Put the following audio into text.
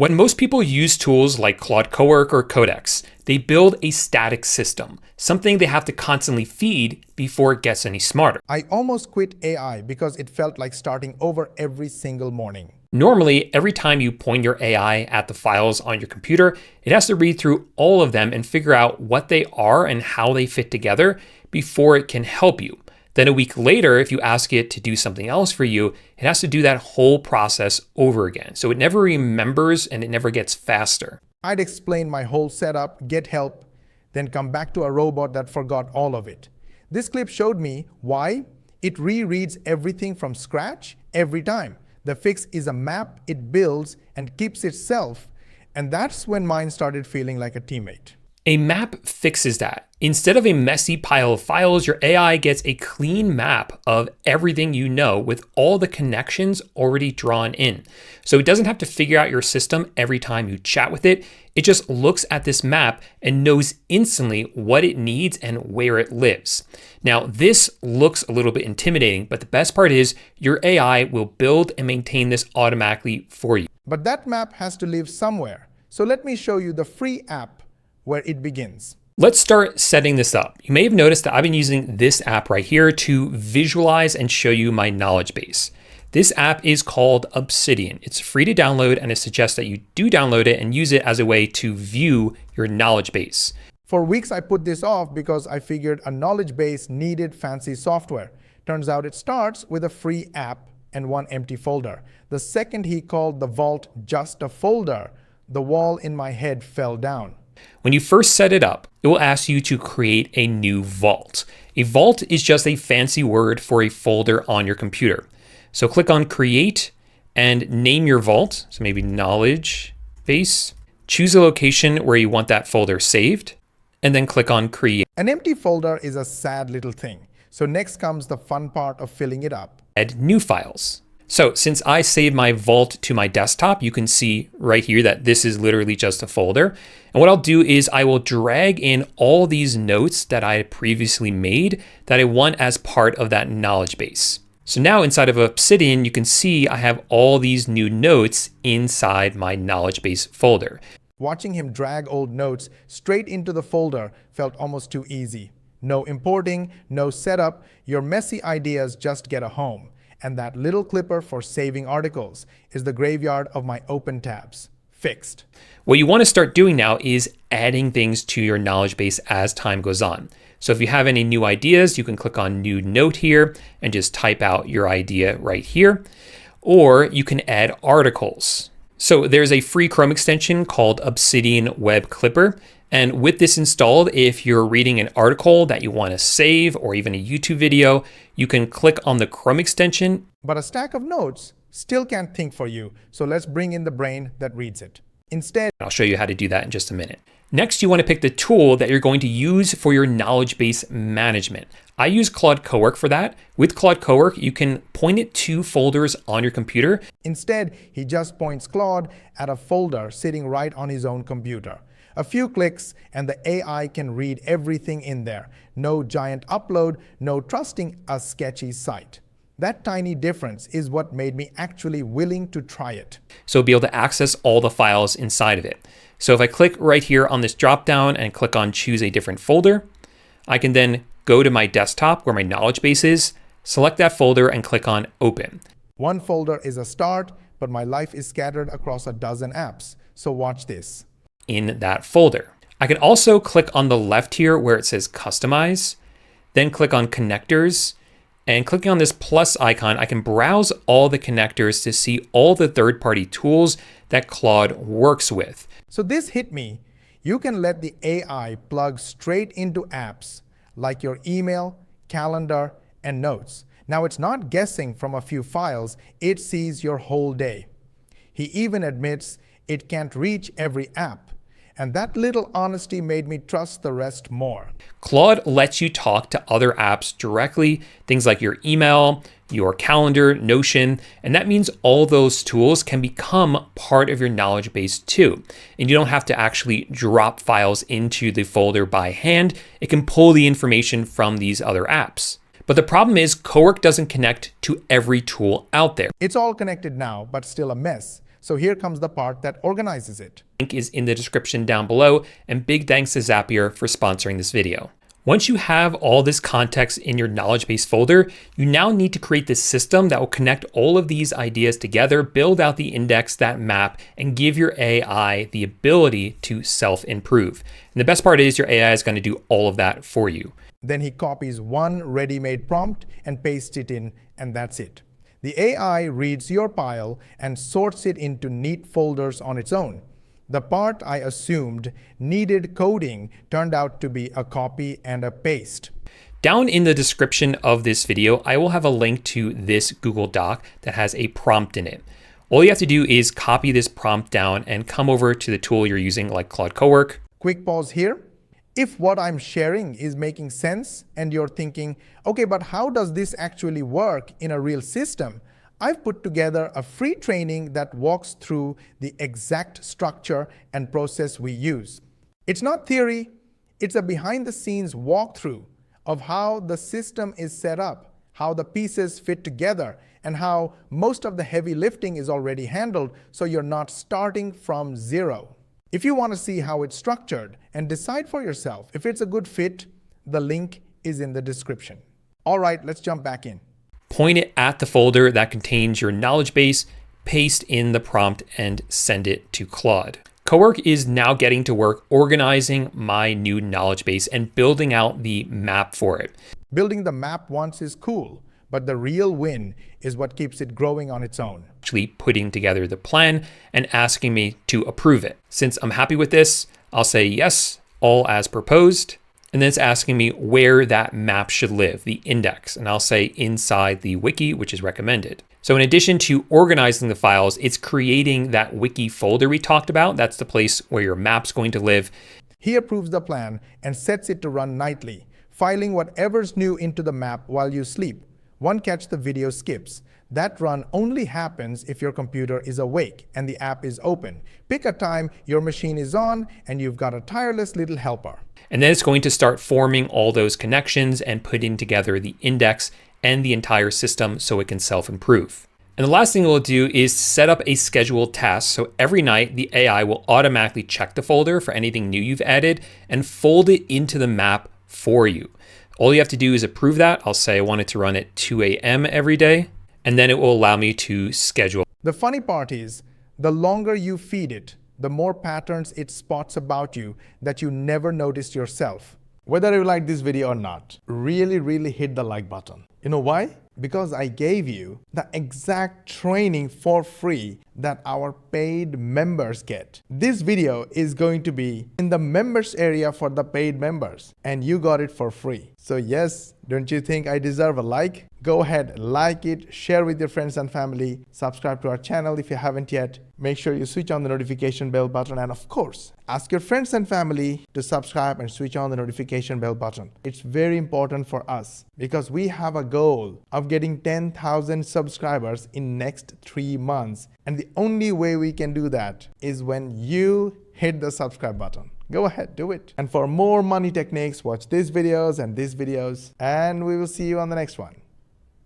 When most people use tools like Claude Cowork or Codex, they build a static system, something they have to constantly feed before it gets any smarter. I almost quit AI because it felt like starting over every single morning. Normally, every time you point your AI at the files on your computer, it has to read through all of them and figure out what they are and how they fit together before it can help you. Then a week later, if you ask it to do something else for you, it has to do that whole process over again. So it never remembers and it never gets faster. I'd explain my whole setup, get help, then come back to a robot that forgot all of it. This clip showed me why it rereads everything from scratch every time. The fix is a map it builds and keeps itself, and that's when mine started feeling like a teammate. A map fixes that. Instead of a messy pile of files, your AI gets a clean map of everything you know with all the connections already drawn in. So it doesn't have to figure out your system every time you chat with it. It just looks at this map and knows instantly what it needs and where it lives. Now, this looks a little bit intimidating, but the best part is your AI will build and maintain this automatically for you. But that map has to live somewhere. So let me show you the free app where it begins. Let's start setting this up. You may have noticed that I've been using this app right here to visualize and show you my knowledge base. This app is called Obsidian. It's free to download, and it suggests that you do download it and use it as a way to view your knowledge base. For weeks I put this off because I figured a knowledge base needed fancy software. Turns out it starts with a free app and one empty folder. The second he called the vault just a folder, the wall in my head fell down. When you first set it up, it will ask you to create a new vault. A vault is just a fancy word for a folder on your computer. So click on Create and name your vault. So maybe Knowledge Base. Choose a location where you want that folder saved, and then click on Create. An empty folder is a sad little thing. So next comes the fun part of filling it up. Add new files. So since I saved my vault to my desktop, you can see right here that this is literally just a folder. And what I'll do is I will drag in all these notes that I had previously made that I want as part of that knowledge base. So now inside of Obsidian, you can see I have all these new notes inside my knowledge base folder. Watching him drag old notes straight into the folder felt almost too easy. No importing, no setup, your messy ideas just get a home. And that little clipper for saving articles is the graveyard of my open tabs. Fixed. What you want to start doing now is adding things to your knowledge base as time goes on. So if you have any new ideas, you can click on New Note here and just type out your idea right here. Or you can add articles. So there's a free Chrome extension called Obsidian Web Clipper. And with this installed, if you're reading an article that you want to save or even a YouTube video, you can click on the Chrome extension. But a stack of notes still can't think for you. So let's bring in the brain that reads it. Instead, I'll show you how to do that in just a minute. Next, you want to pick the tool that you're going to use for your knowledge base management. I use Claude Cowork for that. With Claude Cowork, you can point it to folders on your computer. Instead, he just points Claude at a folder sitting right on his own computer. A few clicks and the AI can read everything in there. No giant upload, no trusting a sketchy site. That tiny difference is what made me actually willing to try it. So be able to access all the files inside of it. So if I click right here on this dropdown and click on choose a different folder, I can then go to my desktop where my knowledge base is, select that folder and click on open. One folder is a start, but my life is scattered across a dozen apps. So watch this. In that folder. I can also click on the left here where it says customize, then click on connectors, and clicking on this plus icon, I can browse all the connectors to see all the third-party tools that Claude works with. So this hit me. You can let the AI plug straight into apps like your email, calendar, and notes. Now it's not guessing from a few files, it sees your whole day. He even admits it can't reach every app. And that little honesty made me trust the rest more. Claude lets you talk to other apps directly, things like your email, your calendar, Notion, and that means all those tools can become part of your knowledge base too. And you don't have to actually drop files into the folder by hand. It can pull the information from these other apps. But the problem is Cowork doesn't connect to every tool out there. It's all connected now, but still a mess. So here comes the part that organizes it. Link is in the description down below, and big thanks to Zapier for sponsoring this video. Once you have all this context in your knowledge base folder, you now need to create this system that will connect all of these ideas together, build out the index, that map, and give your AI the ability to self-improve. And the best part is your AI is going to do all of that for you. Then he copies one ready-made prompt and pastes it in, and that's it. The AI reads your pile and sorts it into neat folders on its own. The part I assumed needed coding turned out to be a copy and a paste. Down in the description of this video, I will have a link to this Google Doc that has a prompt in it. All you have to do is copy this prompt down and come over to the tool you're using, like Claude Cowork. Quick pause here. If what I'm sharing is making sense and you're thinking, okay, but how does this actually work in a real system? I've put together a free training that walks through the exact structure and process we use. It's not theory, it's a behind-the-scenes walkthrough of how the system is set up, how the pieces fit together, and how most of the heavy lifting is already handled, so you're not starting from zero. If you want to see how it's structured and decide for yourself if it's a good fit, the link is in the description. All right, let's jump back in. Point it at the folder that contains your knowledge base, paste in the prompt, and send it to Claude. Cowork is now getting to work organizing my new knowledge base and building out the map for it. Building the map once is cool, but the real win is what keeps it growing on its own. Actually putting together the plan and asking me to approve it. Since I'm happy with this, I'll say yes, all as proposed. And then it's asking me where that map should live, the index. And I'll say inside the wiki, which is recommended. So in addition to organizing the files, it's creating that wiki folder we talked about. That's the place where your map's going to live. He approves the plan and sets it to run nightly, filing whatever's new into the map while you sleep. One catch, the video skips. That run only happens if your computer is awake and the app is open. Pick a time your machine is on and you've got a tireless little helper. And then it's going to start forming all those connections and putting together the index and the entire system so it can self-improve. And the last thing we'll do is set up a scheduled task. So every night the AI will automatically check the folder for anything new you've added and fold it into the map for you. All you have to do is approve that. I'll say I want it to run at 2 a.m. every day, and then it will allow me to schedule. The funny part is, the longer you feed it, the more patterns it spots about you that you never noticed yourself. Whether you like this video or not, really hit the like button. You know why? Because I gave you the exact training for free that our paid members get. This video is going to be in the members area for the paid members, and you got it for free. So yes, don't you think I deserve a like? Go ahead, like it, share with your friends and family, subscribe to our channel if you haven't yet. Make sure you switch on the notification bell button, and of course, ask your friends and family to subscribe and switch on the notification bell button. It's very important for us because we have a goal of getting 10,000 subscribers in next 3 months. And the only way we can do that is when you hit the subscribe button. Go ahead, do it. And for more money techniques, watch these videos and we will see you on the next one.